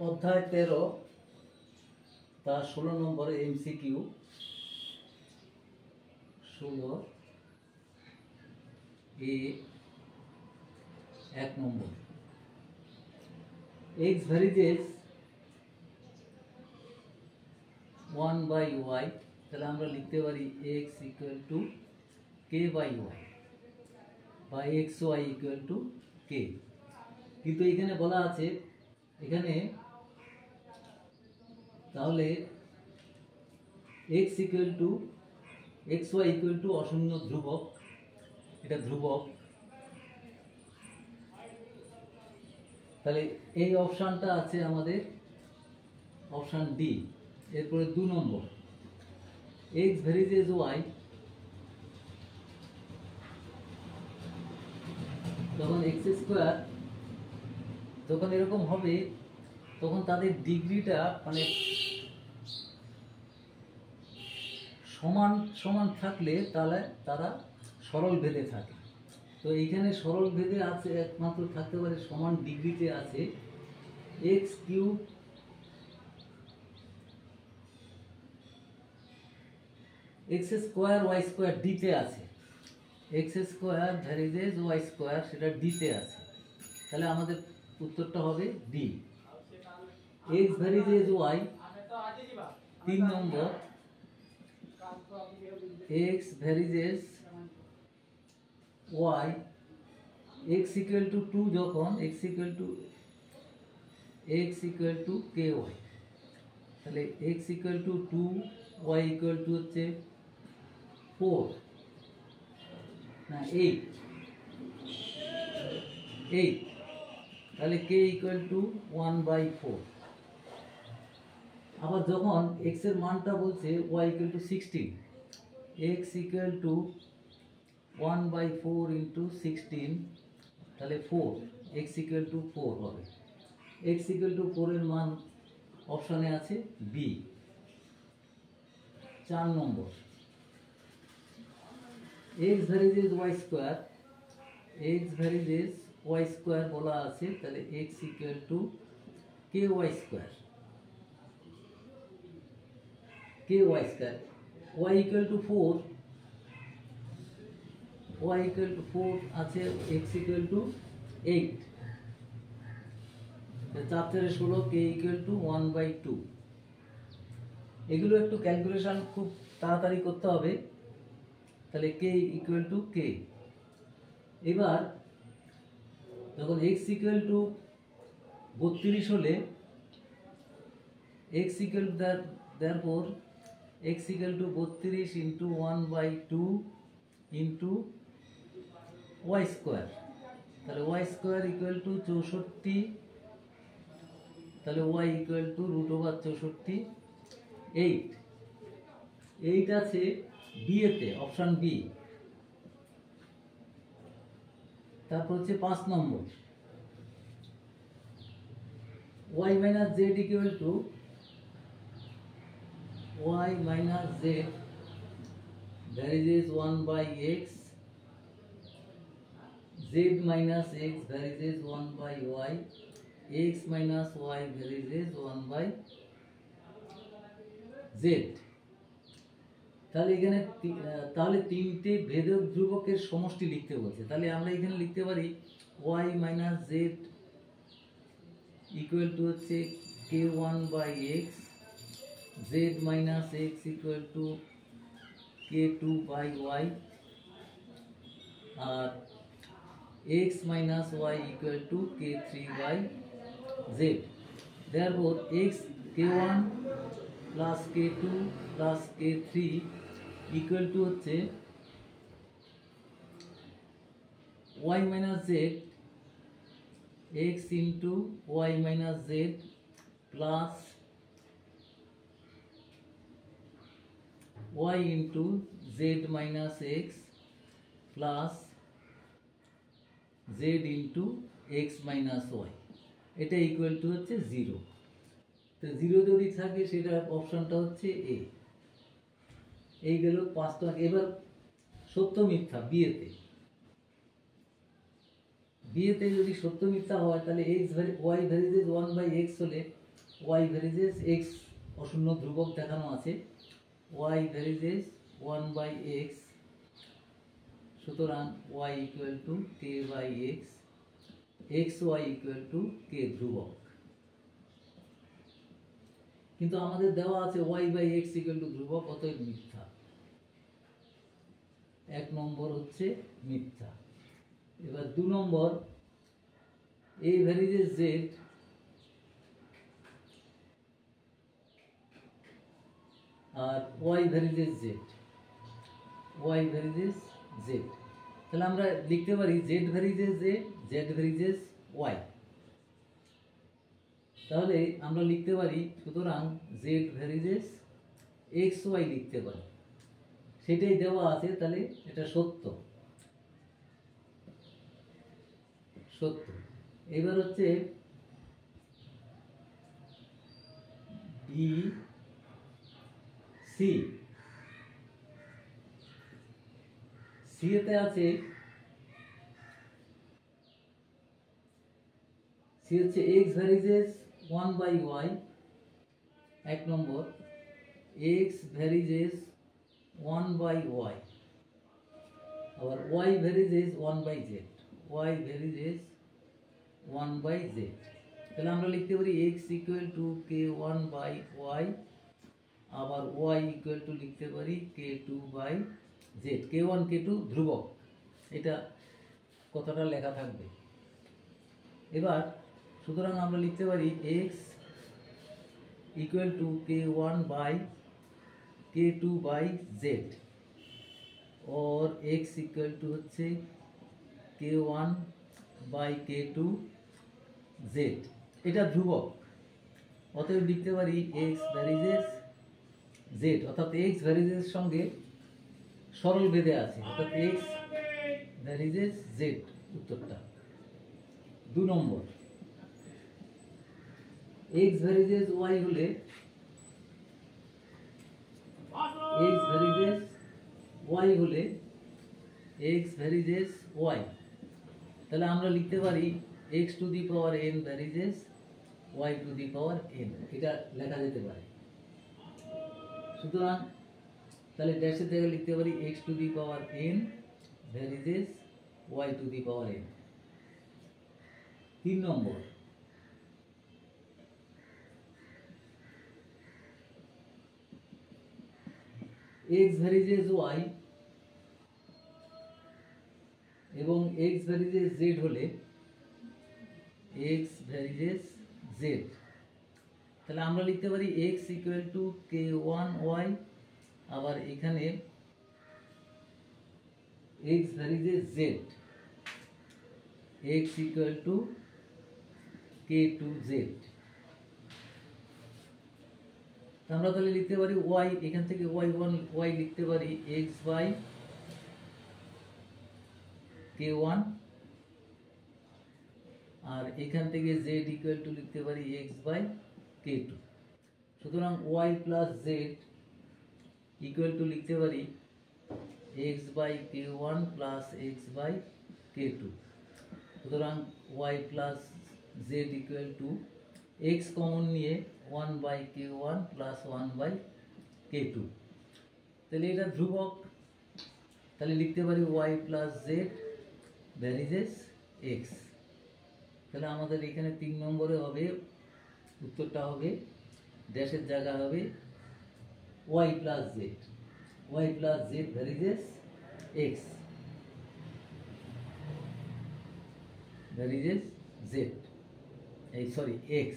অধ্যায় 13 তার 16 নম্বরে MCQ 16 A 1 number x varies as 1 by y, তাহলে আমরা লিখতে পারি x equal to k by y বা xy equal to k। কিন্তু এখানে বলা আছে এখানে তাহলে x equal to xy equal to অশূন্য ধ্রুবক, এটা ধ্রুবক, তাহলে এই অপশনটা আছে আমাদের অপশন ডি। এরপরে 2 নম্বর x ভ্যারিজেস y, যখন x স্কয়ার যখন এরকম হবে তখন তাদের ডিগ্রিটা মানে সমান সমান থাকলে তাহলে তারা সরল ভেদে থাকে। তো এইখানে সরল ভেদে আছে একমাত্র থাকতে পারে সমান ডিগ্রিতে আছে x cube x square y square d তে আছে, x square varies as y square সেটা d তে আছে, তাহলে আমাদের উত্তরটা হবে D. x varies as y 3 number x varies as y x equal to 2 যখন x equal to ky, তাহলে x equal to 2 y equal to হচ্ছে 4 না 8, তাহলে k equal to 1/4। আবার যখন x এর মানটা বলছে y equal to 16, x equal to 1/4 into 16, তাহলে 4, x equal to 4 হবে। x equal to 4 এর মান অপশনে আছে বি। 4 নম্বর x varies as y square, x varies as y square বলা আছে, তাহলে x equal to ky square, ky square, y equal to 4, y equal to 4 আছে, x equal to 8, 4 16, k equal to 1/2। এগুলো একটু ক্যালকুলেশন খুব তাড়াতাড়ি করতে হবে, তাহলে k equal to k। এবার যখন x equal to 32 হলে x equal to therefore x equal to 32 into 1/2 into y square, তাহলে y square equal to 64, তাহলে y equal to √64 8 আছে বি এতে, অপশন বি। তারপর হচ্ছে 5 নম্বর y minus z equal to y minus z varies 1/x, z minus x varies 1/y, x minus y varies 1/z। তাহলে এখানে তাহলে তিনটে ভেদক ধ্রুবকের সমষ্টি লিখতে বলছে, তাহলে আমরা এখানে লিখতে পারি y minus z equal to হচ্ছে k1/x, z minus x equal to k2/y, আর x minus y equal to k3/z। therefore x k1 plus k2 plus k3 equal to হচ্ছে y minus z x into y minus z plus y into z minus x plus z into x minus y, এটা equal to হচ্ছে 0। তো 0 যদি থাকে সেটা অপশনটা হচ্ছে এ। এই গেল 5টা। এবার সত্য মিথ্যা বিয়েতে, বিয়েতে যদি সত্য মিথ্যা হয় তাহলে x y ভ্যারিজেস 1/x হলে ওয়াই ভ্যারিজেস এক্স অশূন্য ধ্রুবক দেখানো আছে, ওয়াই ভ্যারিজেস 1/x, সুতরাং y equal to K by X, X Y equal to K ধ্রুবক। কিন্তু আমাদের দেওয়া আছে Y by X equal to ধ্রুবক, অতএব মিথ্যা। এক নম্বর হচ্ছে মিথ্যা। এবার 2 নম্বর, এ ভ্যারিজেস জেড আর Y varies Z, Y varies Z, তাহলে আমরা লিখতে পারি Z varies Z, Z varies Y. তাহলে আমরা লিখতে পারি, সুতরাং জেড ভ্যারিজেস এক্স ওয়াই লিখতে পারি, সেটাই দেওয়া আছে, তাহলে এটা সত্য, সত্য। এবার হচ্ছে বি সি, সি এতে আছে, সি হচ্ছে এক্স ভ্যারিজেস 1/y, এক নম্বর, এক্স ভ্যারিজেস 1/y, আবার Y varies as 1/z, Y varies as 1/z। তাহলে আমরা লিখতে পারি x equal to K 1/y, আবার ওয়াই ইকুয়াল টু লিখতে পারি কে 2/z, কে 1 কে 2 ধ্রুবক, এটা কথাটা লেখা থাকবে। এবার সুতরাং আমরা লিখতে পারি x equal to K 1/k2/z, और x ইকুয়াল টু হচ্ছে k1/k2z, এটা ধ্রুবক, অতএব লিখতে পারি x ভ্যারিজেস z, অর্থাৎ x ভ্যারিজেস সঙ্গে সরল বেঁধে আছে, অর্থাৎ x ভ্যারিজেস z উত্তরটা। 2 নম্বর, x ভ্যারিজেস y হলে x ভ্যারিজেস y হলে x ভ্যারিজেস y, তাহলে আমরা লিখতে পারি x to the power n varies as y to the power n, এটা লেখা যেতে পারে। সুতরাং তাহলে ড্যাশের জায়গায় লিখতে পারি x to the power n varies as y to the power n। 3 number, x varies as y এবং x ভ্যারিজেস z হলে x ভ্যারিজেস z, তাহলে আমরা লিখতে পারি x ইকুয়াল টু k1y, আবার এখানে x varies as z, x equal to k2z। আমরা তাহলে লিখতে পারি y, এখান থেকে y লিখতে পারি x বাই k1, আর এখান থেকে z ইকুয়াল টু লিখতে পারি x বাই k2। সুতরাং y plus z equal to লিখতে পারি x by k1 plus x by k2। সুতরাং y plus z equal to x common নিয়ে 1/k1 প্লাস 1/k2, তাহলে এটা ধ্রুবক, তাহলে লিখতে পারি y plus z varies as x। তাহলে আমাদের এখানে 3 নম্বরে হবে, উত্তরটা হবে ড্যাশের জায়গা হবে y plus z, y plus z varies as x, varies as z, এই সরি x।